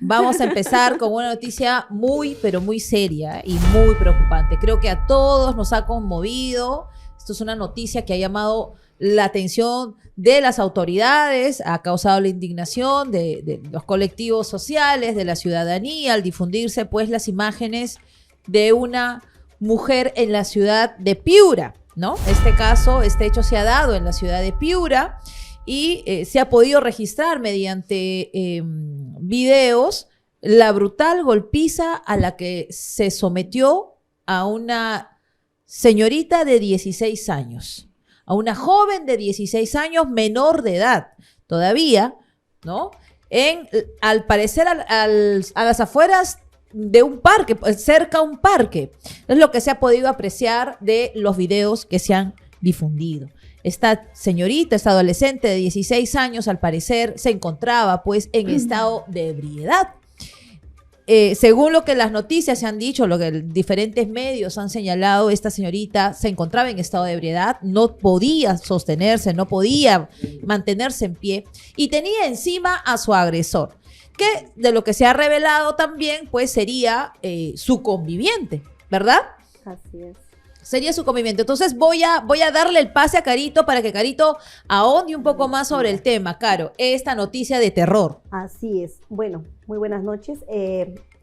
vamos a empezar con una noticia muy, pero muy seria y muy preocupante. Creo que a todos nos ha conmovido. Esto es una noticia que ha llamado la atención de las autoridades, ha causado la indignación de los colectivos sociales, de la ciudadanía, al difundirse pues las imágenes de una mujer en la ciudad de Piura, ¿no? Este hecho se ha dado en la ciudad de Piura y se ha podido registrar mediante videos la brutal golpiza a la que se sometió a una señorita de 16 años, a una joven de 16 años menor de edad todavía, ¿no? Al parecer a las afueras de un parque, cerca a un parque. Es lo que se ha podido apreciar de los videos que se han difundido. Esta señorita, esta adolescente de 16 años, al parecer se encontraba pues en estado de ebriedad. Según lo que las noticias se han dicho, lo que diferentes medios han señalado, esta señorita se encontraba en estado de ebriedad, no podía sostenerse, no podía mantenerse en pie y tenía encima a su agresor, que de lo que se ha revelado también pues sería su conviviente, ¿verdad? Así es. Sería su conviviente. Entonces voy a darle el pase a Carito para que Carito ahonde un poco más sobre el tema. Caro, esta noticia de terror. Así es. Bueno, muy buenas noches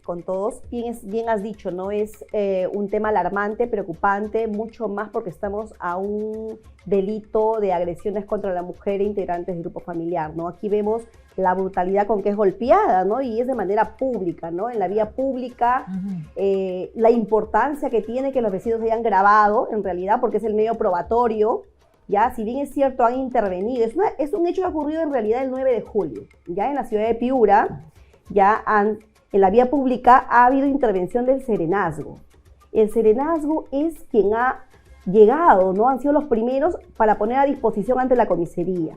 con todos. Bien has dicho, ¿no? Es un tema alarmante, preocupante, mucho más porque estamos a un delito de agresiones contra la mujer e integrantes del grupo familiar, ¿no? Aquí vemos la brutalidad con que es golpeada, ¿no? Y es de manera pública, ¿no? En la vía pública, la importancia que tiene que los vecinos hayan grabado, en realidad, porque es el medio probatorio, ¿ya? Si bien es cierto, han intervenido. Es un hecho que ha ocurrido en realidad el 9 de julio, ya en la ciudad de Piura, en la vía pública ha habido intervención del Serenazgo. El Serenazgo es quien ha llegado, ¿no? Han sido los primeros para poner a disposición ante la comisaría.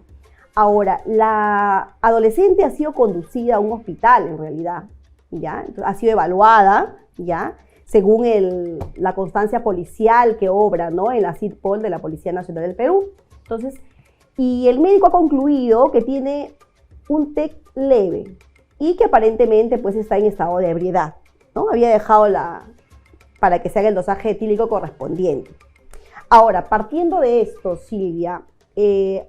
Ahora, la adolescente ha sido conducida a un hospital, en realidad, ¿ya? Entonces, ha sido evaluada, ¿ya? Según la constancia policial que obra, ¿no? En la CIDPOL de la Policía Nacional del Perú. Entonces, y el médico ha concluido que tiene un TEC leve y que aparentemente, pues, está en estado de ebriedad, ¿no? Había dejado para que se haga el dosaje etílico correspondiente. Ahora, partiendo de esto, Silvia,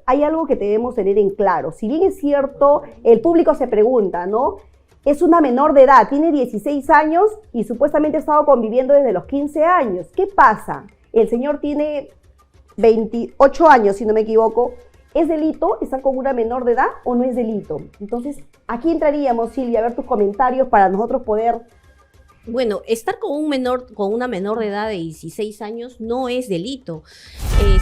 hay algo que debemos tener en claro. Si bien es cierto, el público se pregunta, ¿no? Es una menor de edad, tiene 16 años y supuestamente ha estado conviviendo desde los 15 años. ¿Qué pasa? El señor tiene 28 años, si no me equivoco. ¿Es delito estar con una menor de edad o no es delito? Entonces, aquí entraríamos, Silvia, a ver tus comentarios para nosotros poder... Bueno, estar con una menor de edad de 16 años no es delito.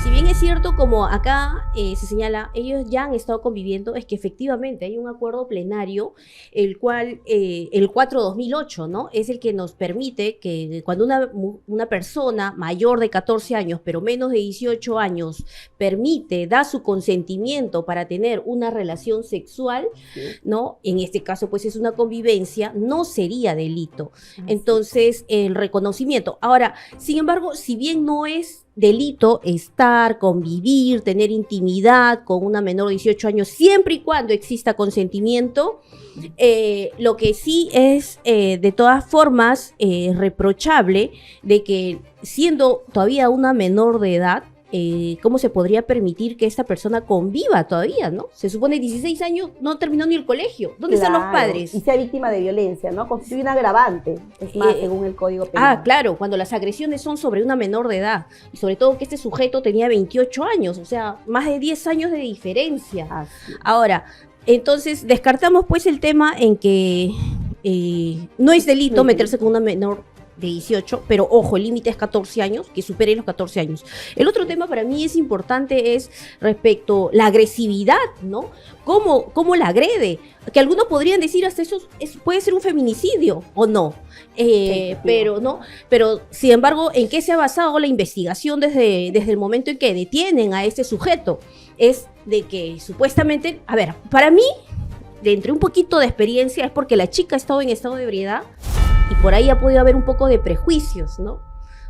Si bien es cierto, como acá se señala, ellos ya han estado conviviendo, es que efectivamente hay un acuerdo plenario, el cual, el 4/2008, ¿no? Es el que nos permite que cuando una persona mayor de 14 años, pero menos de 18 años, da su consentimiento para tener una relación sexual, ¿no? En este caso, pues es una convivencia, no sería delito. Entonces, el reconocimiento. Ahora, sin embargo, si bien no es delito estar, convivir, tener intimidad con una menor de 18 años, siempre y cuando exista consentimiento, lo que sí es, de todas formas, reprochable de que siendo todavía una menor de edad, ¿cómo se podría permitir que esta persona conviva todavía, no? Se supone 16 años, no terminó ni el colegio. ¿Dónde están los padres? Y sea víctima de violencia, ¿no? Constituye un agravante, es más, según el Código Penal. Claro, cuando las agresiones son sobre una menor de edad, y sobre todo que este sujeto tenía 28 años, o sea, más de 10 años de diferencia. Así. Ahora, entonces, descartamos pues el tema en que no es delito meterse con una menor de 18, pero ojo, el límite es 14 años, que supere los 14 años. El otro tema para mí es importante es respecto a la agresividad, ¿no? ¿Cómo la agrede? Que algunos podrían decir hasta eso puede ser un feminicidio o no, pero no, pero sin embargo, ¿en qué se ha basado la investigación desde el momento en que detienen a este sujeto? Es de que supuestamente, a ver, para mí, de entre un poquito de experiencia, es porque la chica ha estado en estado de ebriedad y por ahí ha podido haber un poco de prejuicios, ¿no?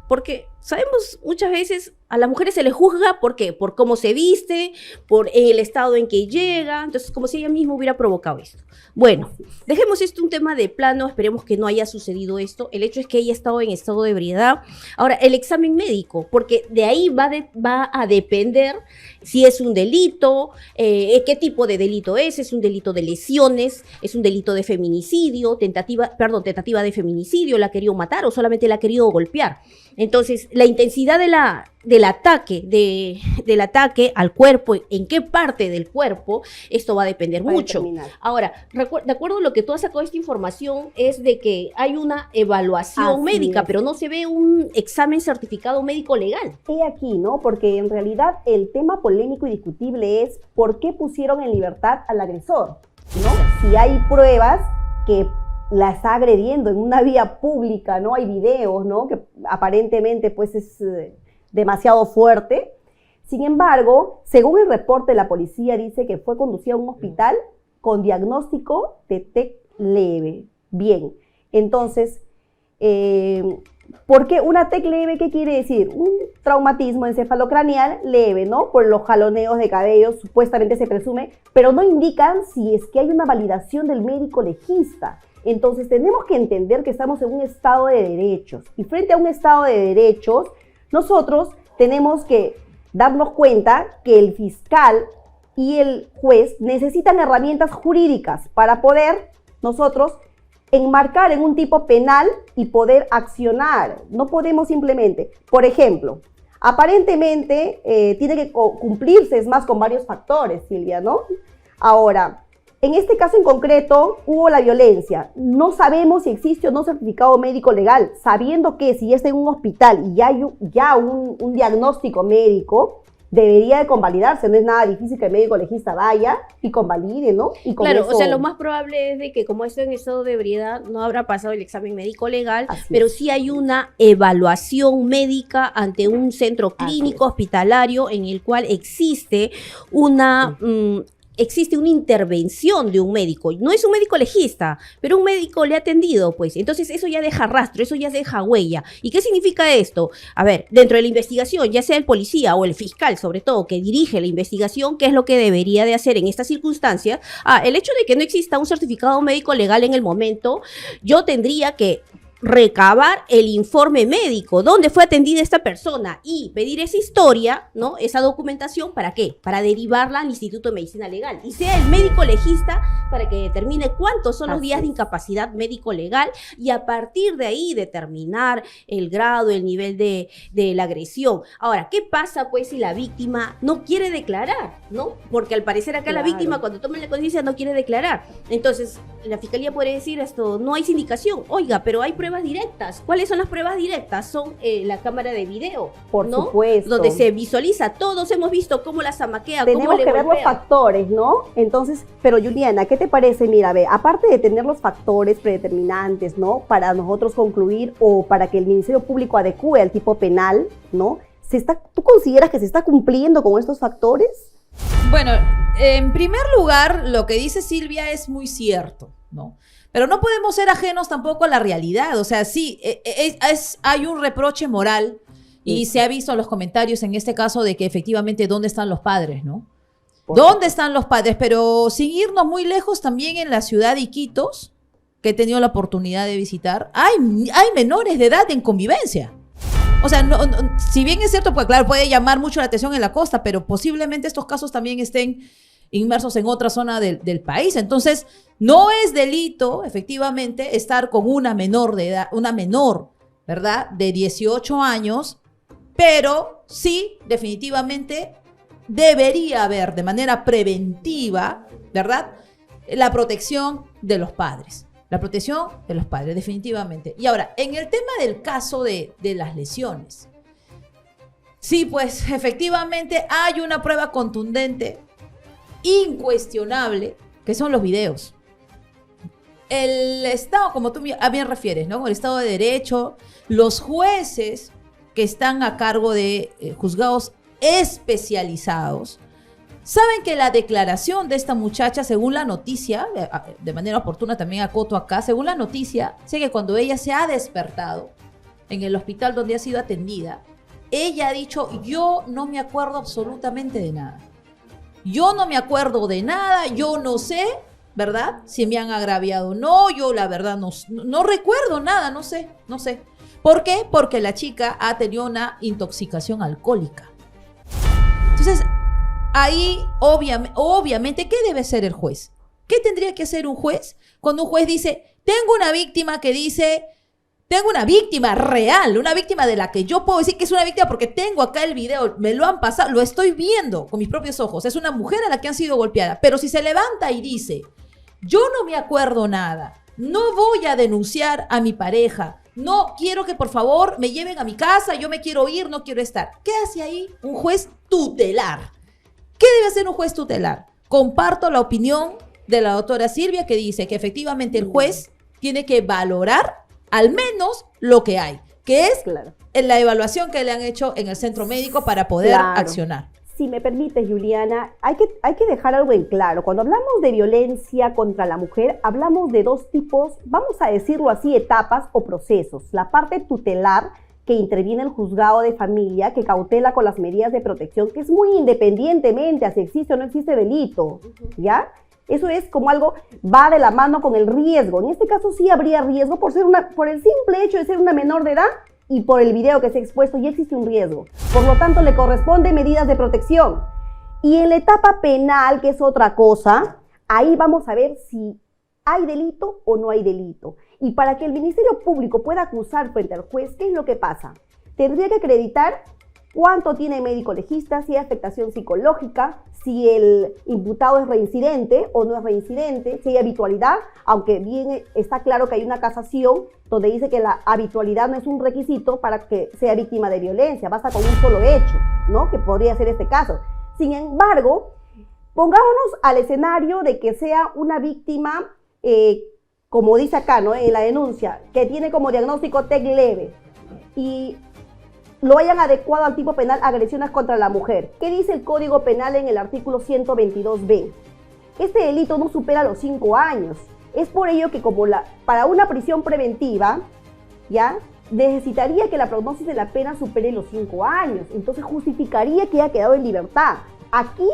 Porque sabemos muchas veces a las mujeres se les juzga, ¿por qué? Por cómo se viste, por el estado en que llega, entonces como si ella misma hubiera provocado esto. Bueno, dejemos esto un tema de plano, esperemos que no haya sucedido esto. El hecho es que ella ha estado en estado de ebriedad. Ahora, el examen médico, porque de ahí va a depender si es un delito, qué tipo de delito es un delito de lesiones, es un delito de feminicidio, tentativa de feminicidio, la ha querido matar o solamente la ha querido golpear. Entonces, la intensidad del ataque al cuerpo, en qué parte del cuerpo, esto va a depender mucho. Ahora, de acuerdo a lo que tú has sacado esta información, es de que hay una evaluación médica, pero no se ve un examen certificado médico legal. He aquí, ¿no? Porque en realidad el tema polémico y discutible es por qué pusieron en libertad al agresor, ¿no? Si hay pruebas que la está agrediendo en una vía pública, ¿no? Hay videos, ¿no? Que aparentemente pues es demasiado fuerte. Sin embargo, según el reporte de la policía, dice que fue conducida a un hospital con diagnóstico de TEC leve. Bien, entonces, ¿por qué una TEC leve? ¿Qué quiere decir? Un traumatismo encefalocraneal leve, ¿no? Por los jaloneos de cabello, supuestamente se presume, pero no indican si es que hay una validación del médico legista. Entonces tenemos que entender que estamos en un estado de derechos y frente a un estado de derechos nosotros tenemos que darnos cuenta que el fiscal y el juez necesitan herramientas jurídicas para poder nosotros enmarcar en un tipo penal y poder accionar. No podemos simplemente, por ejemplo, aparentemente tiene que cumplirse, es más, con varios factores, Silvia, ¿no? Ahora, en este caso en concreto, hubo la violencia. No sabemos si existe o no certificado médico legal, sabiendo que si está en un hospital y hay ya un diagnóstico médico, debería de convalidarse. No es nada difícil que el médico legista vaya y convalide, ¿no? Y con claro, eso... o sea, lo más probable es de que como está en estado de ebriedad, no habrá pasado el examen médico legal, pero sí hay una evaluación médica ante un centro clínico hospitalario en el cual existe una intervención de un médico. No es un médico legista, pero un médico le ha atendido, pues. Entonces eso ya deja rastro, eso ya deja huella. ¿Y qué significa esto? A ver, dentro de la investigación, ya sea el policía o el fiscal, sobre todo, que dirige la investigación, ¿qué es lo que debería de hacer en estas circunstancias? El hecho de que no exista un certificado médico legal en el momento, yo tendría que recabar el informe médico, dónde fue atendida esta persona y pedir esa historia, ¿no? Esa documentación, ¿para qué? Para derivarla al Instituto de Medicina Legal y sea el médico legista para que determine cuántos son los días de incapacidad médico-legal y a partir de ahí determinar el grado, el nivel de la agresión. Ahora, ¿qué pasa pues si la víctima no quiere declarar, ¿no? Porque al parecer acá la víctima cuando toma la conciencia no quiere declarar. Entonces, la fiscalía puede decir esto, no hay sindicación. Oiga, pero hay pruebas directas. ¿Cuáles son las pruebas directas? Son la cámara de video, por ¿no? supuesto. Donde se visualiza. Todos hemos visto cómo la zamaquea, tenemos cómo le que ver los factores, ¿no? Entonces, pero Juliana, ¿qué te parece? Mira, ve, aparte de tener los factores predeterminantes, ¿no? Para nosotros concluir o para que el Ministerio Público adecue al tipo penal, ¿no? ¿Tú consideras que se está cumpliendo con estos factores? Bueno, en primer lugar, lo que dice Silvia es muy cierto, ¿no? Pero no podemos ser ajenos tampoco a la realidad. O sea, sí, hay un reproche moral y se ha visto en los comentarios en este caso de que efectivamente ¿dónde están los padres, no? ¿Dónde están los padres? Pero sin irnos muy lejos, también en la ciudad de Iquitos, que he tenido la oportunidad de visitar, hay menores de edad en convivencia. O sea, si bien es cierto, pues claro, puede llamar mucho la atención en la costa, pero posiblemente estos casos también estén inmersos en otra zona del país. Entonces, no es delito, efectivamente, estar con una menor de edad, una menor, ¿verdad?, de 18 años, pero sí, definitivamente, debería haber de manera preventiva, ¿verdad?, la protección de los padres. La protección de los padres, definitivamente. Y ahora, en el tema del caso de las lesiones, sí, pues efectivamente hay una prueba contundente, incuestionable, que son los videos. El Estado, como tú bien refieres, ¿no? El Estado de Derecho, los jueces que están a cargo de juzgados especializados, saben que la declaración de esta muchacha, según la noticia, de manera oportuna también acoto acá, según la noticia, sé que cuando ella se ha despertado, en el hospital donde ha sido atendida, ella ha dicho, yo no me acuerdo absolutamente de nada. Yo no me acuerdo de nada, yo no sé, ¿verdad? Si me han agraviado o no, yo la verdad no recuerdo nada, no sé. ¿Por qué? Porque la chica ha tenido una intoxicación alcohólica. Entonces, ahí obviamente, ¿qué debe hacer el juez? ¿Qué tendría que hacer un juez? Cuando un juez dice, tengo una víctima que dice, tengo una víctima real, una víctima de la que yo puedo decir que es una víctima porque tengo acá el video, me lo han pasado, lo estoy viendo con mis propios ojos. Es una mujer a la que han sido golpeada. Pero si se levanta y dice, yo no me acuerdo nada, no voy a denunciar a mi pareja, no quiero que por favor me lleven a mi casa, yo me quiero ir, no quiero estar. ¿Qué hace ahí un juez tutelar? ¿Qué debe hacer un juez tutelar? Comparto la opinión de la doctora Silvia que dice que efectivamente el juez tiene que valorar al menos lo que hay, que es en la evaluación que le han hecho en el centro médico para poder accionar. Si me permites, Juliana, hay que dejar algo en claro. Cuando hablamos de violencia contra la mujer, hablamos de dos tipos, vamos a decirlo así, etapas o procesos. La parte tutelar, que interviene el juzgado de familia, que cautela con las medidas de protección, que es muy independientemente a si existe o no existe delito, ¿ya? Eso es como algo, va de la mano con el riesgo. En este caso sí habría riesgo por el simple hecho de ser una menor de edad y por el video que se ha expuesto ya existe un riesgo. Por lo tanto, le corresponde medidas de protección. Y en la etapa penal, que es otra cosa, ahí vamos a ver si hay delito o no hay delito. Y para que el Ministerio Público pueda acusar frente al juez, ¿qué es lo que pasa? Tendría que acreditar cuánto tiene médico legista, si hay afectación psicológica, si el imputado es reincidente o no es reincidente, si hay habitualidad, aunque bien está claro que hay una casación donde dice que la habitualidad no es un requisito para que sea víctima de violencia, basta con un solo hecho, ¿no? Que podría ser este caso. Sin embargo, pongámonos al escenario de que sea una víctima, como dice acá, ¿no? En la denuncia, que tiene como diagnóstico TEC leve y lo hayan adecuado al tipo penal agresiones contra la mujer. ¿Qué dice el Código Penal en el artículo 122b? Este delito no supera los 5 años. Es por ello que para una prisión preventiva, ¿ya? Necesitaría que la prognosis de la pena supere los 5 años. Entonces justificaría que haya quedado en libertad. Aquí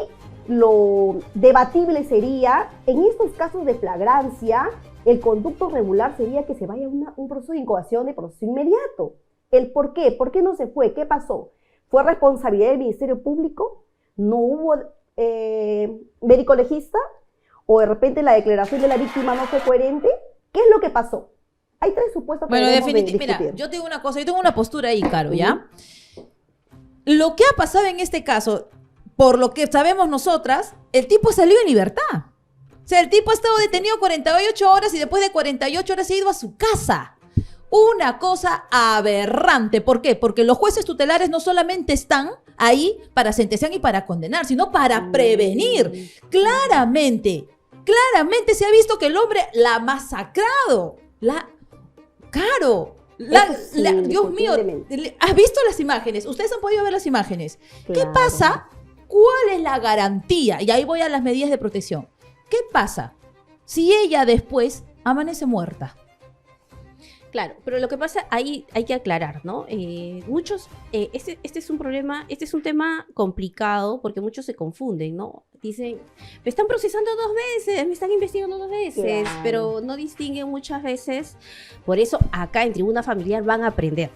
lo debatible sería, en estos casos de flagrancia, el conducto regular sería que se vaya a un proceso de incoación de proceso inmediato. ¿El por qué? ¿Por qué no se fue? ¿Qué pasó? ¿Fue responsabilidad del Ministerio Público? ¿No hubo médico legista? ¿O de repente la declaración de la víctima no fue coherente? ¿Qué es lo que pasó? Hay 3 supuestos que bueno, definitivamente. Mira, yo tengo una cosa, yo tengo una postura ahí, Caro, ¿ya? Lo que ha pasado en este caso, por lo que sabemos nosotras, el tipo salió en libertad. O sea, el tipo ha estado detenido 48 horas y después de 48 horas se ha ido a su casa. Una cosa aberrante. ¿Por qué? Porque los jueces tutelares no solamente están ahí para sentenciar y para condenar, sino para prevenir. Claramente se ha visto que el hombre la ha masacrado. Dios mío, ¿has visto las imágenes? Ustedes han podido ver las imágenes. Claro. ¿Qué pasa? ¿Cuál es la garantía? Y ahí voy a las medidas de protección. ¿Qué pasa si ella después amanece muerta? Claro, pero lo que pasa, ahí hay que aclarar, ¿no? Este es un problema, este es un tema complicado porque muchos se confunden, ¿no? Dicen, me están procesando 2 veces, me están investigando 2 veces, claro, pero no distinguen muchas veces. Por eso acá en Tribuna Familiar van a aprender.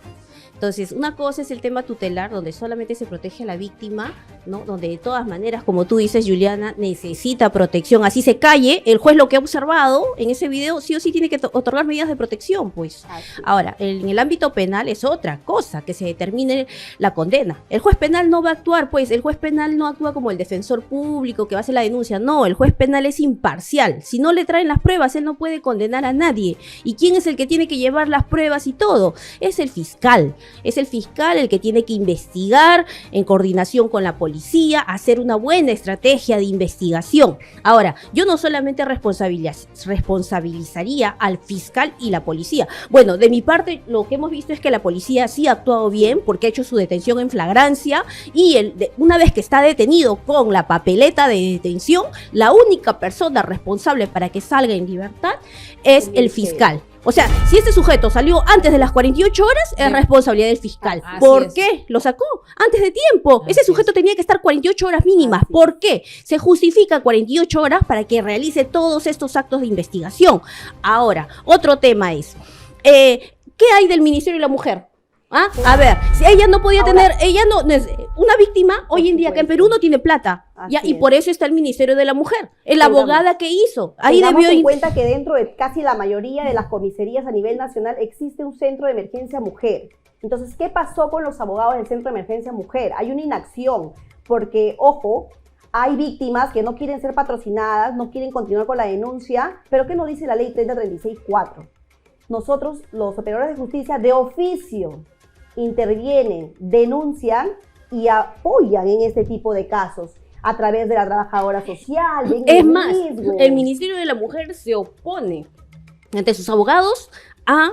Entonces, una cosa es el tema tutelar, donde solamente se protege a la víctima, ¿no? Donde de todas maneras, como tú dices, Juliana, necesita protección. Así se calle, el juez lo que ha observado en ese video, sí o sí tiene que otorgar medidas de protección, pues. Ahora, en el ámbito penal es otra cosa, que se determine la condena. El juez penal no va a actuar, pues, el juez penal no actúa como el defensor público que va a hacer la denuncia. No, el juez penal es imparcial. Si no le traen las pruebas, él no puede condenar a nadie. ¿Y quién es el que tiene que llevar las pruebas y todo? Es el fiscal. Es el fiscal el que tiene que investigar en coordinación con la policía, hacer una buena estrategia de investigación. Ahora, yo no solamente responsabilizaría al fiscal y la policía. Bueno, de mi parte, lo que hemos visto es que la policía sí ha actuado bien porque ha hecho su detención en flagrancia y una vez que está detenido con la papeleta de detención, la única persona responsable para que salga en libertad es el fiscal. O sea, si este sujeto salió antes de las 48 horas, es responsabilidad del fiscal. Así ¿Por es. qué? Lo sacó antes de tiempo. Así Ese sujeto tenía que estar 48 horas mínimas. Así es. ¿Por qué? Se justifica 48 horas para que realice todos estos actos de investigación. Ahora, otro tema es, ¿qué hay del Ministerio de la Mujer? ¿Ah? A ver, si ella no podía Ahora, no es una víctima, hoy en día acá en supuesto. Perú no tiene plata, Así ya, y es. por eso está el Ministerio de la Mujer, es la Tengamos- abogada que hizo, ahí Tengamos debió en cuenta que dentro de casi la mayoría de las comisarías a nivel nacional existe un centro de emergencia mujer. Entonces, ¿qué pasó con los abogados del centro de emergencia mujer? Hay una inacción, porque, ojo, hay víctimas que no quieren ser patrocinadas, no quieren continuar con la denuncia, pero ¿qué nos dice la ley 3036-4? Nosotros, los operadores de justicia, de oficio, intervienen, denuncian y apoyan en este tipo de casos a través de la trabajadora social. ven Es el más, riesgo. el Ministerio de la Mujer se opone ante sus abogados a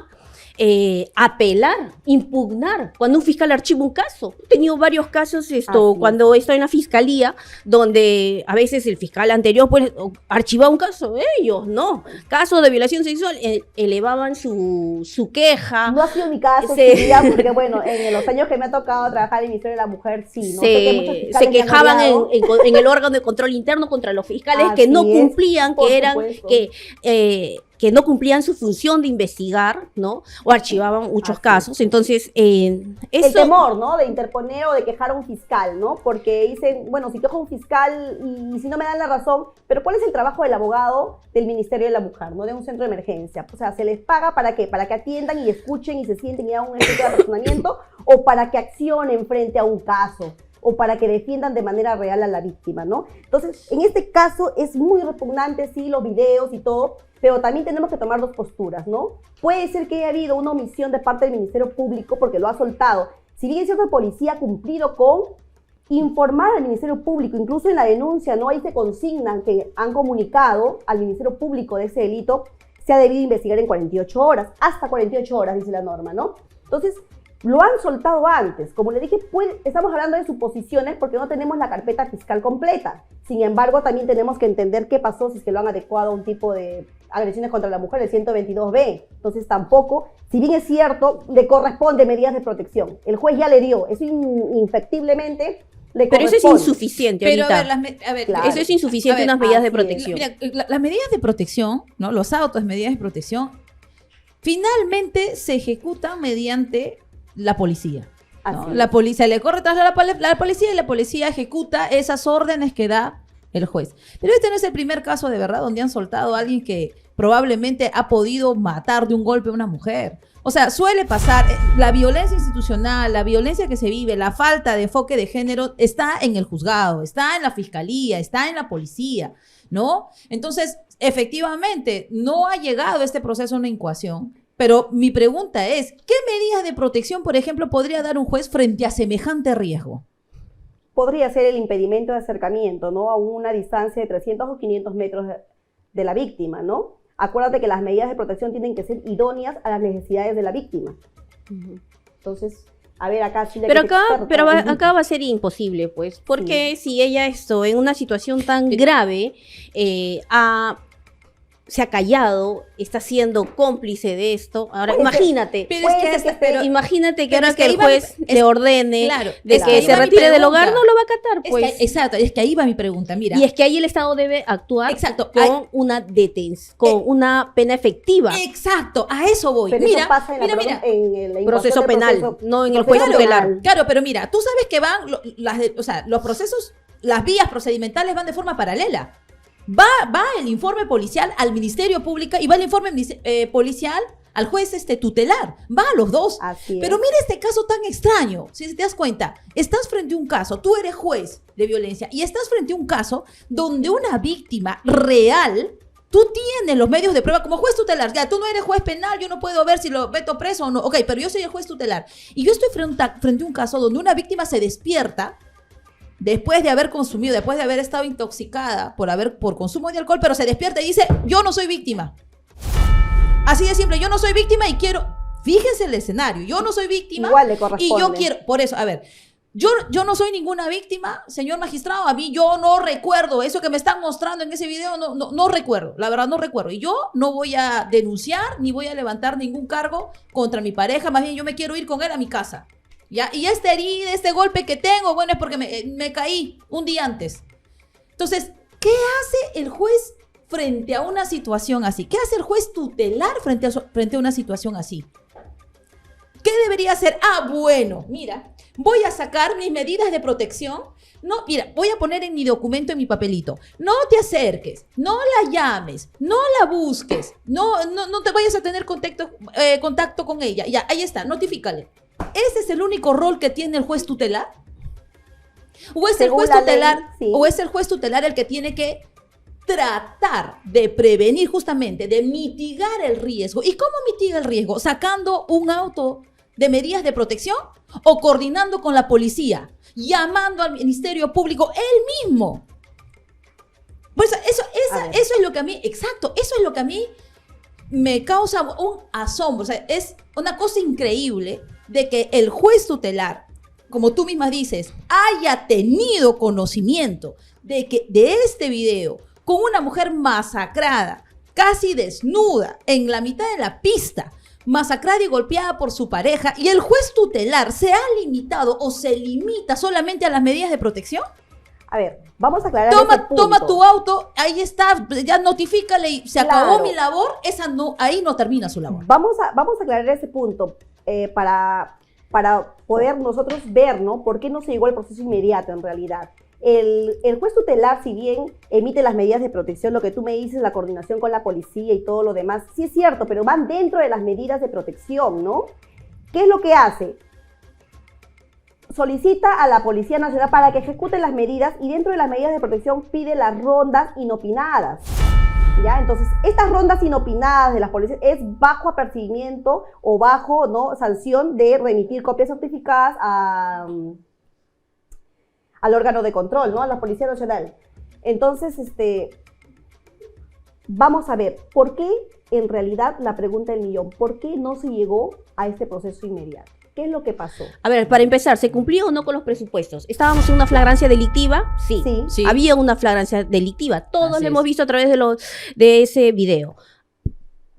apelar, impugnar cuando un fiscal archiva un caso. He tenido varios casos Así es. cuando estoy en la fiscalía, donde a veces el fiscal anterior pues archivaba un caso, ellos no. Caso de violación sexual, elevaban su queja. No ha sido mi caso, Sí. Silvia, porque bueno, en los años que me ha tocado trabajar en el Ministerio de la Mujer, sí, ¿no? Sé que muchos se fiscales me han quejaban odiado. en el órgano de control interno contra los fiscales que Así no es, cumplían, por que eran, supuesto. que no cumplían su función de investigar, ¿no? O archivaban muchos Así casos. Entonces, El eso... temor, ¿no? De interponer o de quejar a un fiscal, ¿no? Porque dicen, bueno, si quejo a un fiscal y si no me dan la razón, pero ¿cuál es el trabajo del abogado del Ministerio de la Mujer, ¿no? De un centro de emergencia. O sea, ¿se les paga para qué? ¿Para que atiendan y escuchen y se sienten y hagan un ejercicio de razonamiento? ¿O para que accionen frente a un caso? ¿O para que defiendan de manera real a la víctima, ¿no? Entonces, en este caso es muy repugnante, sí, los videos y todo, pero también tenemos que tomar dos posturas, ¿no? Puede ser que haya habido una omisión de parte del Ministerio Público porque lo ha soltado. Si bien es cierto, el policía ha cumplido con informar al Ministerio Público, incluso en la denuncia, ¿no? Ahí se consignan que han comunicado al Ministerio Público de ese delito, se ha debido investigar en 48 horas, hasta 48 horas, dice la norma, ¿no? Entonces, lo han soltado antes. Como le dije, estamos hablando de suposiciones porque no tenemos la carpeta fiscal completa. Sin embargo, también tenemos que entender qué pasó si es que lo han adecuado a un tipo de agresiones contra la mujer, el 122B. Entonces, tampoco, si bien es cierto, le corresponde medidas de protección. El juez ya le dio, eso infectiblemente le Pero eso es corresponde. insuficiente Pero ahorita. a ver, Claro. Eso es insuficiente, A ver, unas medidas de así es. protección. Mira, las medidas de protección, ¿no? Los autos, medidas de protección, finalmente se ejecutan mediante la policía. ¿no? Así es. La policía le corre tras la policía y la policía ejecuta esas órdenes que da el juez. Pero este no es el primer caso de verdad donde han soltado a alguien que probablemente ha podido matar de un golpe a una mujer. O sea, suele pasar, la violencia institucional, la violencia que se vive, la falta de enfoque de género está en el juzgado, está en la fiscalía, está en la policía, ¿no? Entonces, efectivamente, no ha llegado este proceso a una incoación, pero mi pregunta es, ¿qué medidas de protección, por ejemplo, podría dar un juez frente a semejante riesgo? Podría ser el impedimento de acercamiento, ¿no? A una distancia de 300 o 500 metros de la víctima, ¿no? Acuérdate que las medidas de protección tienen que ser idóneas a las necesidades de la víctima. Entonces, a ver, acá sí le Pero acá va a ser imposible, pues, porque si ella en una situación tan grave se ha callado, está siendo cómplice de esto. Ahora, Puede ser, imagínate, Pero es que hasta- pero- imagínate que pero ahora es que que el ahí va juez mi- le ordene claro, de es que ahí se va mi retire del hogar, pregunta. no lo va a acatar, Es pues. exacto, es que ahí va mi pregunta, mira. Y es que ahí el Estado debe actuar Exacto, con una detención, con una pena efectiva. Exacto, a eso voy. Pero Mira, eso pasa en la mira. en la incoación Proceso del penal, no en el juez proceso tutelar. penal. Claro, pero mira, tú sabes que van, los procesos, las vías procedimentales van de forma paralela. Va el informe policial al Ministerio Público y va el informe policial al juez tutelar. Va a los dos. Así es. Pero mira este caso tan extraño. Si te das cuenta, estás frente a un caso, tú eres juez de violencia y estás frente a un caso donde una víctima real, tú tienes los medios de prueba como juez tutelar. Ya, tú no eres juez penal, yo no puedo ver si lo meto preso o no. Ok, pero yo soy el juez tutelar. Y yo estoy frente a un caso donde una víctima se despierta después de haber consumido, después de haber estado intoxicada por consumo de alcohol, pero se despierta y dice, yo no soy víctima. Así de simple, yo no soy víctima y quiero... Fíjense el escenario, yo no soy víctima. Igual le Y corresponde. yo quiero, por eso, a ver, Yo no soy ninguna víctima, señor magistrado. A mí yo no recuerdo eso que me están mostrando en ese video. No recuerdo. La verdad no recuerdo. Y yo no voy a denunciar ni voy a levantar ningún cargo contra mi pareja. Más bien yo me quiero ir con él a mi casa. ¿Ya? Y esta herida, este golpe que tengo, bueno, es porque me caí un día antes. Entonces, ¿qué hace el juez frente a una situación así? ¿Qué hace el juez tutelar frente a una situación así? ¿Qué debería hacer? Ah, bueno, mira, voy a sacar mis medidas de protección. No, mira, voy a poner en mi documento, en mi papelito. No te acerques, no la llames, no la busques, no te vayas a tener contacto con ella. Ya, ahí está, notifícale. ¿Ese es el único rol que tiene el juez tutelar? ¿O es el juez tutelar, sí. o es el juez tutelar el que tiene que tratar de prevenir justamente, de mitigar el riesgo? ¿Y cómo mitiga el riesgo? ¿Sacando un auto de medidas de protección o coordinando con la policía, llamando al Ministerio Público él mismo? Pues eso es lo que a mí, exacto, eso es lo que a mí me causa un asombro. O sea, es una cosa increíble de que el juez tutelar, como tú misma dices, haya tenido conocimiento de este video con una mujer masacrada, casi desnuda, en la mitad de la pista, masacrada y golpeada por su pareja, y el juez tutelar se ha limitado o se limita solamente a las medidas de protección. A ver, vamos a aclarar ese punto. Toma tu auto, ahí está, ya notifícale y se acabó Claro. mi labor, ahí no termina su labor. Vamos a aclarar ese punto para poder nosotros ver, ¿no? ¿Por qué no se llegó al proceso inmediato en realidad? El juez tutelar, si bien emite las medidas de protección, lo que tú me dices, la coordinación con la policía y todo lo demás, sí es cierto, pero van dentro de las medidas de protección, ¿no? ¿Qué es lo que hace? Solicita a la Policía Nacional para que ejecute las medidas y dentro de las medidas de protección pide las rondas inopinadas. ¿Ya? Entonces, estas rondas inopinadas de las policías es bajo apercibimiento o bajo, ¿no?, sanción de remitir copias certificadas al órgano de control, ¿no?, a la Policía Nacional. Entonces, vamos a ver, ¿por qué en realidad la pregunta del millón? ¿Por qué no se llegó a este proceso inmediato? ¿Qué es lo que pasó? A ver, para empezar, ¿se cumplió o no con los presupuestos? ¿Estábamos en una flagrancia delictiva? Sí. Sí. Había una flagrancia delictiva. Todos Así lo hemos es. visto a través de ese video.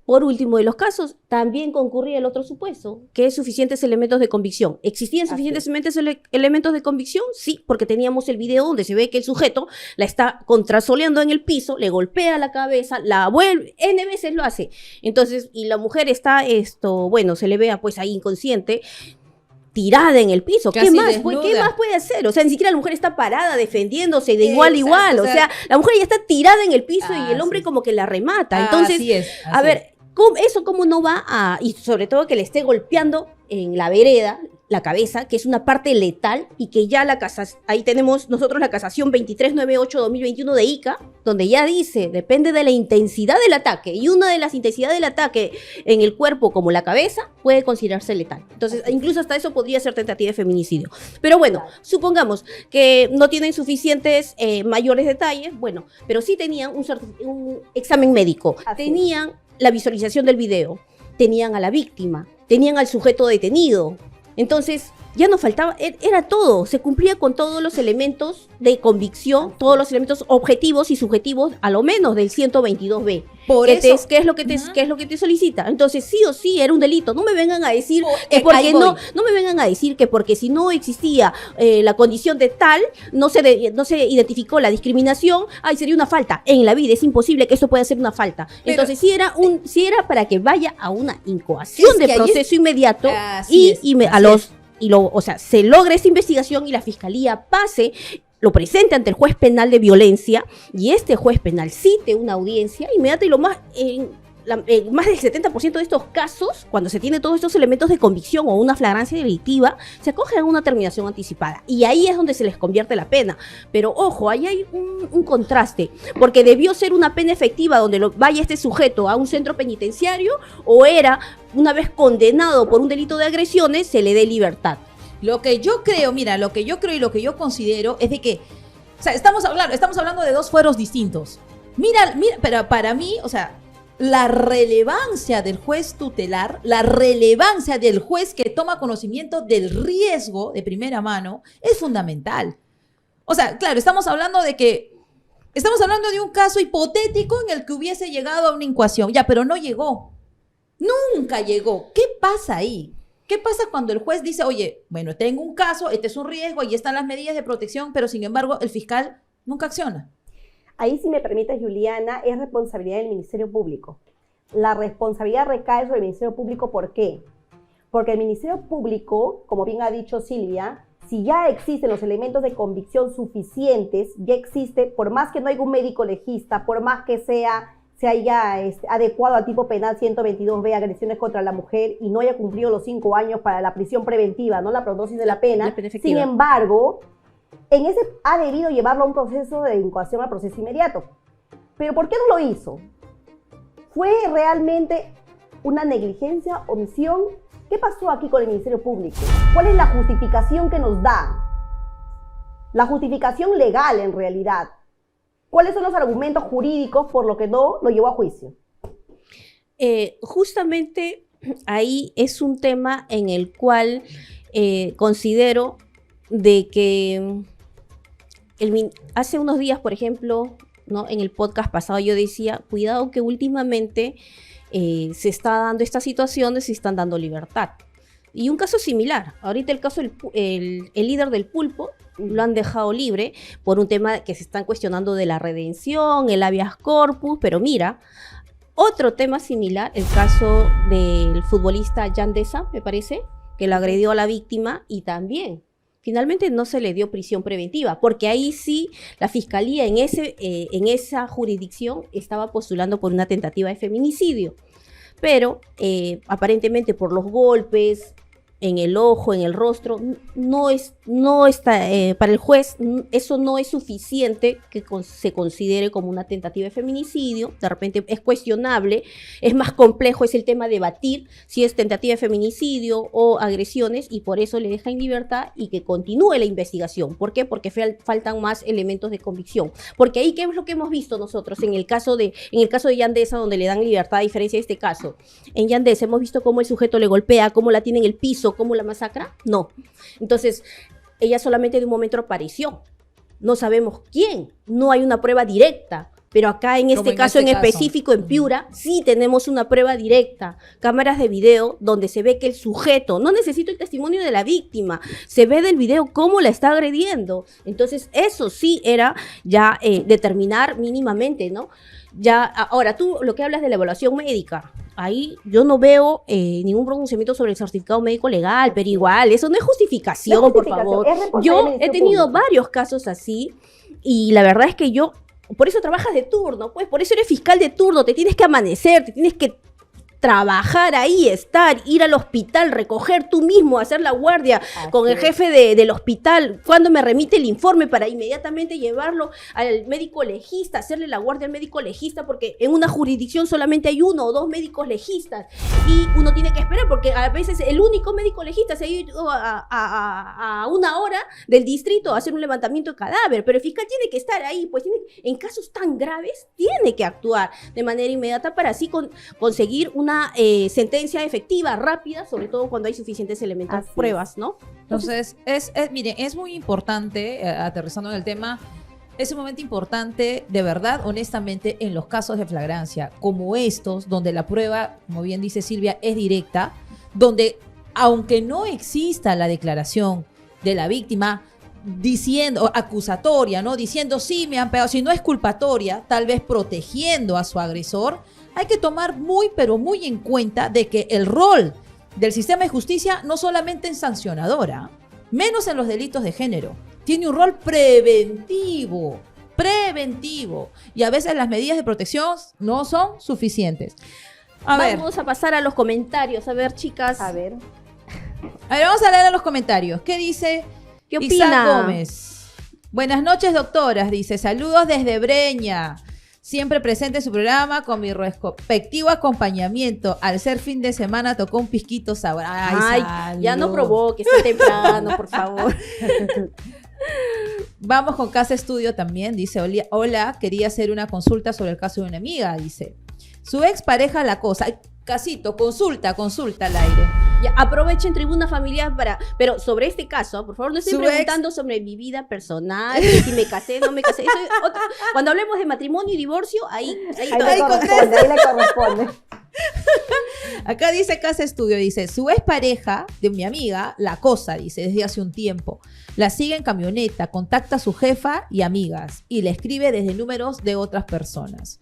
Por último de los casos, también concurría el otro supuesto, que es suficientes elementos de convicción. ¿Existían suficientes elementos de convicción? Sí, porque teníamos el video donde se ve que el sujeto la está contrasoleando en el piso, le golpea la cabeza, la vuelve, N veces lo hace. Entonces, y la mujer está, se le vea pues ahí inconsciente, tirada en el piso. ¿Qué Casi más? desnuda. ¿Qué más puede hacer? O sea, ni siquiera la mujer está parada defendiéndose de igual a Exacto, igual. O o sea, sea, la mujer ya está tirada en el piso y el hombre sí. como que la remata. Entonces, Así es, a así ver, es. ¿Cómo no va a...? Y sobre todo que le esté golpeando en la vereda, la cabeza, que es una parte letal y que ya ahí tenemos nosotros la casación 2398-2021 de ICA, donde ya dice, depende de la intensidad del ataque, y una de las intensidades del ataque en el cuerpo, como la cabeza, puede considerarse letal. Entonces, incluso hasta eso podría ser tentativa de feminicidio. Pero bueno, supongamos que no tienen suficientes mayores detalles, bueno, pero sí tenían un examen médico, Así es. tenían la visualización del video, tenían a la víctima, tenían al sujeto detenido. Entonces, ya no faltaba, era todo, se cumplía con todos los elementos de convicción, todos los elementos objetivos y subjetivos, a lo menos del 122B. Por ¿Qué eso, es lo que te solicita? Entonces, sí o sí era un delito. No me vengan a decir que ahí porque voy. no me vengan a decir que porque si no existía la condición de tal, no se identificó la discriminación, sería una falta. En la vida es imposible que eso pueda ser una falta. Pero, Entonces, sí era para que vaya a una incoación Es de que ahí proceso inmediato Así es, o sea, se logra esa investigación y la fiscalía lo presente ante el juez penal de violencia y este juez penal cite una audiencia inmediata y más del 70% de estos casos, cuando se tiene todos estos elementos de convicción o una flagrancia delictiva, se acoge a una terminación anticipada y ahí es donde se les convierte la pena. Pero ojo, ahí hay un contraste, porque debió ser una pena efectiva donde vaya este sujeto a un centro penitenciario o era, una vez condenado por un delito de agresiones, se le dé libertad. Lo que yo creo y lo que yo considero es de que, o sea, estamos hablando de dos fueros distintos. Mira, pero para mí, o sea, la relevancia del juez tutelar, la relevancia del juez que toma conocimiento del riesgo de primera mano es fundamental. O sea, claro, estamos hablando de un caso hipotético en el que hubiese llegado a una incoación, ya, pero no llegó. Nunca llegó. ¿Qué pasa ahí? ¿Qué pasa cuando el juez dice, oye, bueno, tengo un caso, este es un riesgo, ahí están las medidas de protección, pero sin embargo el fiscal nunca acciona? Ahí, si me permite, Juliana, es responsabilidad del Ministerio Público. La responsabilidad recae sobre el Ministerio Público. ¿Por qué? Porque el Ministerio Público, como bien ha dicho Silvia, si ya existen los elementos de convicción suficientes, ya existe, por más que no haya un médico legista, por más que se haya adecuado al tipo penal 122B, agresiones contra la mujer, y no haya cumplido los 5 años para la prisión preventiva, no la prognosis de la pena, sin embargo, en ese ha debido llevarlo a un proceso de incoación al proceso inmediato. ¿Pero por qué no lo hizo? ¿Fue realmente una negligencia, omisión? ¿Qué pasó aquí con el Ministerio Público? ¿Cuál es la justificación que nos da? La justificación legal, en realidad. ¿Cuáles son los argumentos jurídicos por lo que no lo llevó a juicio? Justamente ahí es un tema en el cual considero de que hace unos días, por ejemplo, ¿no? En el podcast pasado yo decía, cuidado que últimamente se está dando esta situación, se están dando libertad. Y un caso similar, ahorita el caso el líder del pulpo lo han dejado libre por un tema que se están cuestionando de la redención, el habeas corpus, pero mira, otro tema similar, el caso del futbolista Yandesa, me parece, que lo agredió a la víctima y también finalmente no se le dio prisión preventiva, porque ahí sí la fiscalía en esa jurisdicción estaba postulando por una tentativa de feminicidio. Pero aparentemente por los golpes en el ojo, en el rostro, no está, para el juez eso no es suficiente que se considere como una tentativa de feminicidio. De repente es cuestionable, es más complejo, es el tema de debatir si es tentativa de feminicidio o agresiones, y por eso le deja en libertad y que continúe la investigación. ¿Por qué? Porque faltan más elementos de convicción. Porque ahí, ¿qué es lo que hemos visto nosotros en el caso de Yandesa, donde le dan libertad, a diferencia de este caso? En Yandesa hemos visto cómo el sujeto le golpea, cómo la tiene en el piso, cómo la masacra. No. Entonces, ella solamente de un momento apareció. No sabemos quién. No hay una prueba directa. Pero acá en este caso en específico, en Piura, sí tenemos una prueba directa. Cámaras de video donde se ve que el sujeto, no necesito el testimonio de la víctima, se ve del video cómo la está agrediendo. Entonces, eso sí era ya determinar mínimamente, ¿no? Ya, ahora, tú lo que hablas de la evaluación médica, ahí yo no veo ningún pronunciamiento sobre el certificado médico legal, pero igual, eso no es justificación, por favor. Yo he tenido varios casos así y la verdad es que por eso trabajas de turno, pues, por eso eres fiscal de turno, te tienes que amanecer, te tienes que trabajar ahí, ir al hospital, recoger tú mismo, hacer la guardia con el jefe del hospital, cuando me remite el informe para inmediatamente llevarlo al médico legista, hacerle la guardia al médico legista, porque en una jurisdicción solamente hay 1 o 2 médicos legistas y uno tiene que esperar, porque a veces el único médico legista se ha ido a 1 hora del distrito a hacer un levantamiento de cadáver, pero el fiscal tiene que estar ahí, pues en casos tan graves tiene que actuar de manera inmediata para así conseguir una sentencia efectiva, rápida, sobre todo cuando hay suficientes elementos, pruebas, ¿no? Entonces, miren, es muy importante, aterrizando en el tema, es un momento importante, de verdad, honestamente, en los casos de flagrancia, como estos, donde la prueba, como bien dice Silvia, es directa, donde, aunque no exista la declaración de la víctima, diciendo, acusatoria, ¿no? Diciendo, sí, me han pegado, si no es culpatoria, tal vez protegiendo a su agresor, hay que tomar muy, pero muy en cuenta de que el rol del sistema de justicia no solamente es sancionadora, menos en los delitos de género, tiene un rol preventivo, y a veces las medidas de protección no son suficientes. Vamos a pasar a los comentarios, a ver, chicas. A ver, vamos a leer a los comentarios. ¿Qué dice ¿Qué opina? Isaac Gómez? Buenas noches, doctoras, dice, saludos desde Breña. Siempre presente en su programa con mi respectivo acompañamiento. Al ser fin de semana tocó un pisquito sabor. Ay, ya no provoques, está temprano, por favor. Vamos con Casa Estudio también. Dice, hola, quería hacer una consulta sobre el caso de una amiga. Dice, Su expareja la acosa. Ay, Casito, consulta al aire. Ya, aprovechen tribuna familiar para... Pero sobre este caso, por favor, no estoy Su preguntando sobre mi vida personal, si me casé, no me casé. Eso es cuando hablemos de matrimonio y divorcio, ahí Ahí todo. le corresponde, ahí le corresponde. Acá dice Casa Estudio, dice, su expareja de mi amiga la acosa, dice, desde hace un tiempo. La sigue en camioneta, contacta a su jefa y amigas y le escribe desde números de otras personas.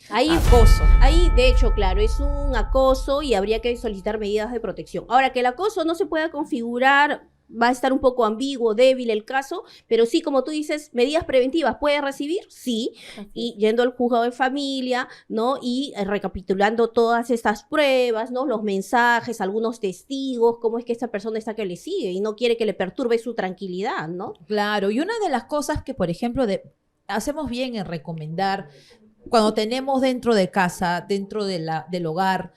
Ahí, Acoso. ahí, de hecho, claro, es un acoso y habría que solicitar medidas de protección. Ahora, que el acoso no se pueda configurar, va a estar un poco ambiguo, débil el caso, pero sí, como tú dices, medidas preventivas, ¿puede recibir? Sí, y yendo al juzgado de familia, ¿no? Y recapitulando todas estas pruebas, ¿no? Los mensajes, algunos testigos, cómo es que esta persona está que le sigue y no quiere que le perturbe su tranquilidad, ¿no? Claro, y una de las cosas que, por ejemplo, hacemos bien en recomendar cuando tenemos dentro de casa, dentro del hogar,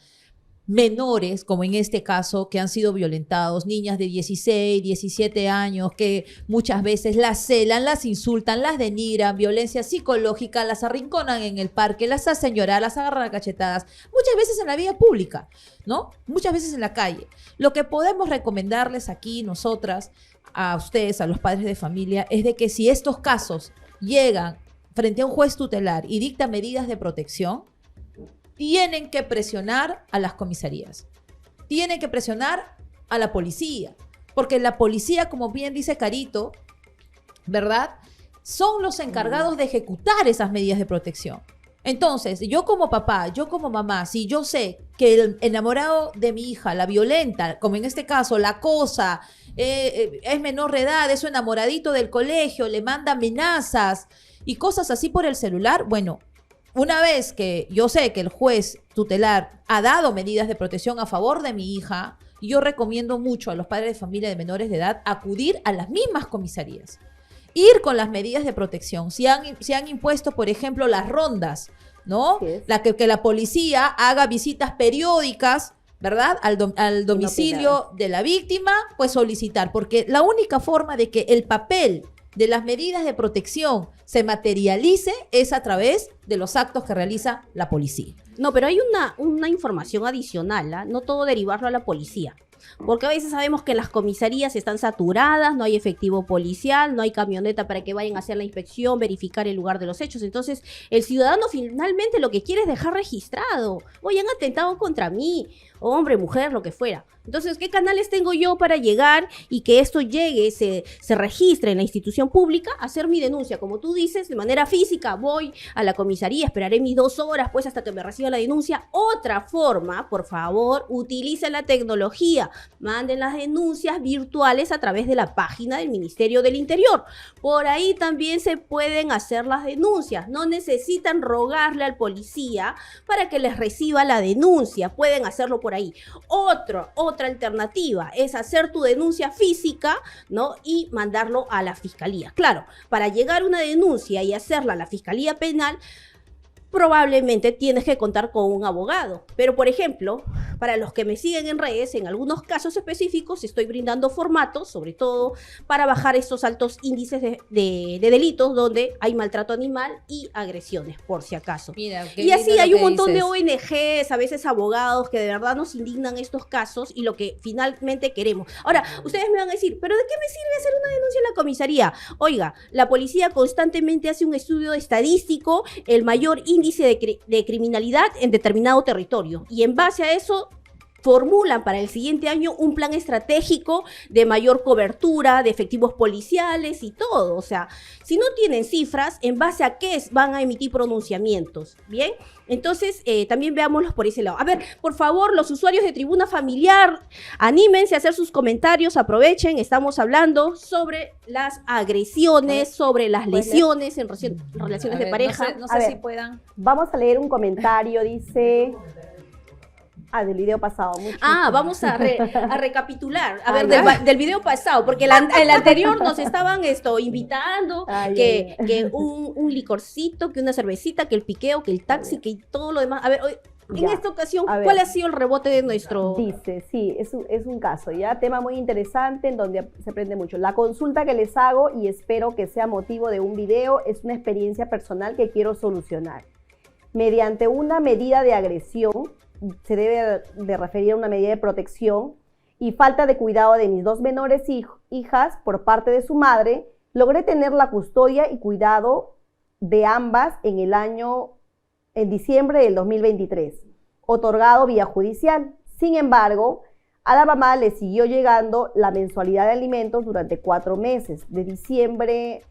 menores, como en este caso, que han sido violentados, niñas de 16, 17 años, que muchas veces las celan, las insultan, las denigran, violencia psicológica, las arrinconan en el parque, las hacen llorar, las agarran a cachetadas, muchas veces en la vía pública, ¿no? Muchas veces en la calle. Lo que podemos recomendarles aquí, nosotras, a ustedes, a los padres de familia, es de que si estos casos llegan frente a un juez tutelar y dicta medidas de protección, tienen que presionar a las comisarías, tienen que presionar a la policía, porque la policía, como bien dice Carito, ¿verdad? Son los encargados de ejecutar esas medidas de protección. Entonces, yo como papá, yo como mamá, si yo sé que el enamorado de mi hija la violenta, como en este caso, la acosa, es menor de edad, es su enamoradito del colegio, le manda amenazas y cosas así por el celular, bueno, una vez que yo sé que el juez tutelar ha dado medidas de protección a favor de mi hija, yo recomiendo mucho a los padres de familia de menores de edad acudir a las mismas comisarías. Ir con las medidas de protección. Si han impuesto, por ejemplo, las rondas, ¿no? Que la policía haga visitas periódicas, ¿verdad? Al domicilio de la víctima, pues solicitar. Porque la única forma de que el papel de las medidas de protección se materialice es a través de los actos que realiza la policía. No, pero hay una información adicional, ¿ah? No todo derivarlo a la policía. Porque a veces sabemos que las comisarías están saturadas, no hay efectivo policial, no hay camioneta para que vayan a hacer la inspección, verificar el lugar de los hechos. Entonces, el ciudadano finalmente lo que quiere es dejar registrado. Oye, han atentado contra mí, hombre, mujer, lo que fuera. Entonces, ¿qué canales tengo yo para llegar y que esto llegue, se registre en la institución pública? Hacer mi denuncia, como tú dices, de manera física. Voy a la comisaría, esperaré mis 2 horas, pues, hasta que me reciba la denuncia. Otra forma, por favor, utilicen la tecnología. Manden las denuncias virtuales a través de la página del Ministerio del Interior. Por ahí también se pueden hacer las denuncias. No necesitan rogarle al policía para que les reciba la denuncia. Pueden hacerlo por ahí. Otra alternativa es hacer tu denuncia física, ¿no? Y mandarlo a la fiscalía. Claro, para llegar a una denuncia y hacerla a la fiscalía penal, probablemente tienes que contar con un abogado. Pero, por ejemplo, para los que me siguen en redes, en algunos casos específicos estoy brindando formatos, sobre todo para bajar estos altos índices de delitos donde hay maltrato animal y agresiones, por si acaso. Mira, y así hay un montón de ONGs, a veces abogados, que de verdad nos indignan estos casos y lo que finalmente queremos. Ahora, ustedes me van a decir, ¿pero de qué me sirve hacer una denuncia en la comisaría? Oiga, la policía constantemente hace un estudio estadístico, el mayor índice de criminalidad en determinado territorio. Y en base a eso formulan para el siguiente año un plan estratégico de mayor cobertura, de efectivos policiales y todo. O sea, si no tienen cifras, ¿en base a qué van a emitir pronunciamientos? ¿Bien? Entonces, también veámoslos por ese lado. A ver, por favor, los usuarios de Tribuna Familiar, anímense a hacer sus comentarios, aprovechen. Estamos hablando sobre las agresiones, sobre las lesiones en relaciones de pareja. No sé si puedan. Vamos a leer un comentario, dice... del video pasado. Vamos a recapitular. A ver, del video pasado, porque el anterior nos estaban invitando, que un licorcito, que una cervecita, que el piqueo, que el taxi, que todo lo demás. A ver, en esta ocasión, ¿cuál ha sido el rebote de nuestro...? Dice, sí, es un caso, ¿ya? Tema muy interesante en donde se aprende mucho. La consulta que les hago, y espero que sea motivo de un video, es una experiencia personal que quiero solucionar. mediante una medida de agresión, se debe de referir a una medida de protección, y falta de cuidado de mis 2 menores hijas por parte de su madre, logré tener la custodia y cuidado de ambas en diciembre del 2023, otorgado vía judicial. Sin embargo, a la mamá le siguió llegando la mensualidad de alimentos durante 4 meses, de diciembre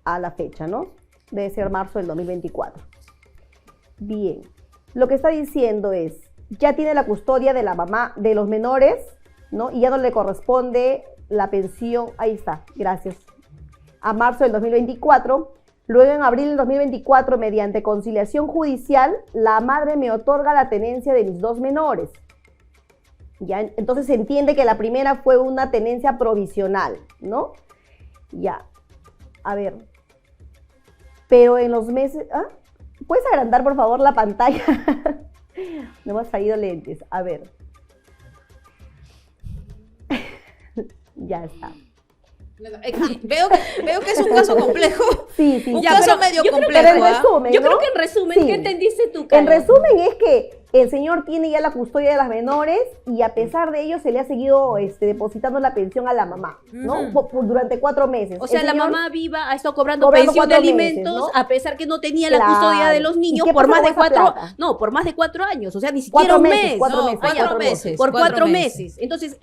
a la fecha, ¿no? Debe ser marzo del 2024. Bien, lo que está diciendo es, ya tiene la custodia de la mamá de los menores, ¿no? Y ya no le corresponde la pensión, ahí está, gracias, a marzo del 2024. Luego, en abril del 2024, mediante conciliación judicial, la madre me otorga la tenencia de mis 2 menores. Ya, entonces se entiende que la primera fue una tenencia provisional, ¿no? Ya, a ver. Pero en los meses... ¿Ah? ¿Puedes agrandar, por favor, la pantalla? No hemos traído lentes. A ver. Ya está. Veo que es un caso complejo. Sí. Un Ya, caso pero medio yo creo que complejo. en resumen, Yo ¿no? creo que en resumen, Sí. ¿qué entendiste tú, En Caro? resumen es que el señor tiene ya la custodia de las menores y a pesar de ello se le ha seguido depositando la pensión a la mamá, ¿no? Durante 4 meses. O sea, El la señor- mamá viva ha estado cobrando Cobrando pensión de 4 meses, alimentos, ¿no? a pesar que no tenía la Claro. custodia de los ¿Y niños qué por pasa más de con esa 4, plata? no, por más de 4 años, o sea, ni siquiera 4 un meses, mes. 4 No, meses. 4 4 meses. Por 4 meses. meses. Entonces,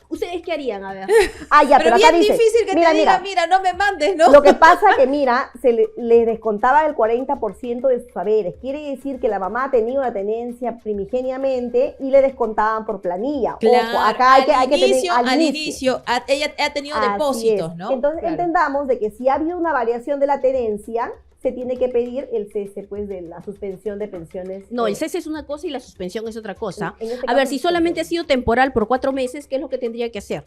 ¿ustedes qué harían? A ver. Ah, ya, Pero pero acá bien dice, difícil que te diga, mira, no me mandes, ¿no? Lo que pasa que, mira, le descontaba el 40% de sus saberes. Quiere decir que la mamá tenía una tenencia primigeniamente y le descontaban por planilla. Ojo, acá hay que tener al inicio, ella ha tenido Así depósitos, es. ¿no? Entonces Claro. entendamos de que si ha habido una variación de la tenencia, se tiene que pedir el cese, pues, de la suspensión de pensiones. No, el cese es una cosa y la suspensión es otra cosa. En este A ver, caso, si solamente ha suspensión. sido temporal por 4 meses, ¿qué es lo que tendría que hacer?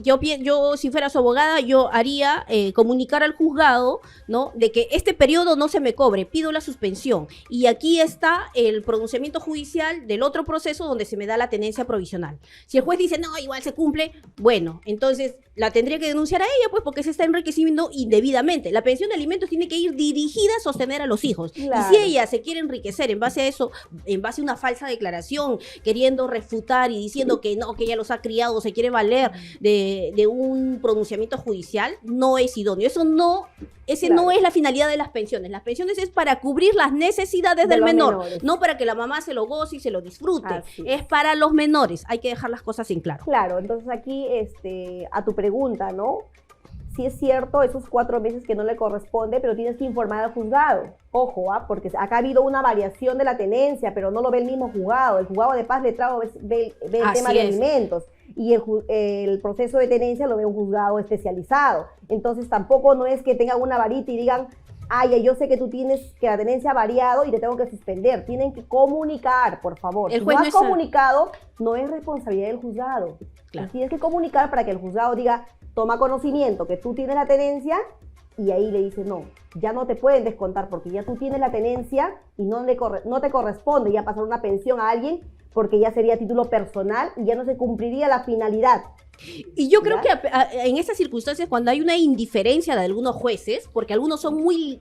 Yo, si fuera su abogada, yo haría comunicar al juzgado, ¿no? De que este periodo no se me cobre, pido la suspensión. Y aquí está el pronunciamiento judicial del otro proceso donde se me da la tenencia provisional. Si el juez dice, no, igual se cumple, bueno, entonces la tendría que denunciar a ella, pues, porque se está enriqueciendo indebidamente. La pensión de alimentos tiene que ir dirigida a sostener a los hijos. Claro. Y si ella se quiere enriquecer en base a eso, en base a una falsa declaración, queriendo refutar y diciendo que no, que ella los ha criado, se quiere valer de un pronunciamiento judicial, no es idóneo. Ese Claro. no es la finalidad de las pensiones. Las pensiones es para cubrir las necesidades De del los menor, menores. no para que la mamá se lo goce y se lo disfrute. Así es. Es para los menores. Hay que dejar las cosas en claro. Claro, entonces aquí, a tu pregunta, ¿no? Sí es cierto, esos 4 meses que no le corresponde, pero tienes que informar al juzgado. Ojo, porque acá ha habido una variación de la tenencia, pero no lo ve el mismo juzgado. El juzgado de paz letrado ve el Así tema de es. alimentos y el proceso de tenencia lo ve un juzgado especializado. Entonces tampoco no es que tengan una varita y digan, ay, yo sé que tú tienes que la tenencia ha variado y te tengo que suspender. Tienen que comunicar, por favor. El Si juez no no has es- comunicado, no es responsabilidad del juzgado. Claro. Tienes que comunicar para que el juzgado diga, toma conocimiento que tú tienes la tenencia, y ahí le dice, no, ya no te pueden descontar porque ya tú tienes la tenencia y no te corresponde ya pasar una pensión a alguien porque ya sería título personal y ya no se cumpliría la finalidad. Y yo creo ¿Ya? que en estas circunstancias, cuando hay una indiferencia de algunos jueces, porque algunos son muy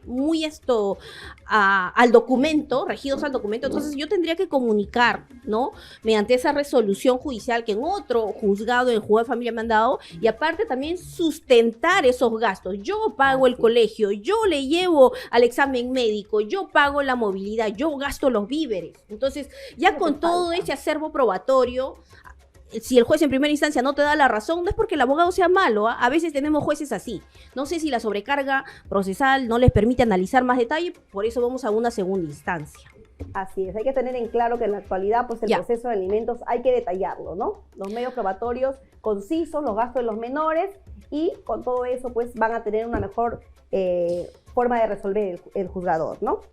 al documento, regidos al documento, entonces yo tendría que comunicar, ¿no? Mediante esa resolución judicial que en otro juzgado, en el juzgado de familia me han dado, y aparte también sustentar esos gastos. Yo pago el colegio, yo le llevo al examen médico, yo pago la movilidad, yo gasto los víveres. Entonces, ya Lo con que todo falta. ese acervo probatorio, si el juez en primera instancia no te da la razón, no es porque el abogado sea malo, ¿ah? A veces tenemos jueces así. No sé si la sobrecarga procesal no les permite analizar más detalle, por eso vamos a una segunda instancia. Así es, hay que tener en claro que en la actualidad pues el Ya. proceso de alimentos hay que detallarlo, ¿no? Los medios probatorios concisos, los gastos de los menores y con todo eso pues van a tener una mejor forma de resolver el juzgador, ¿no?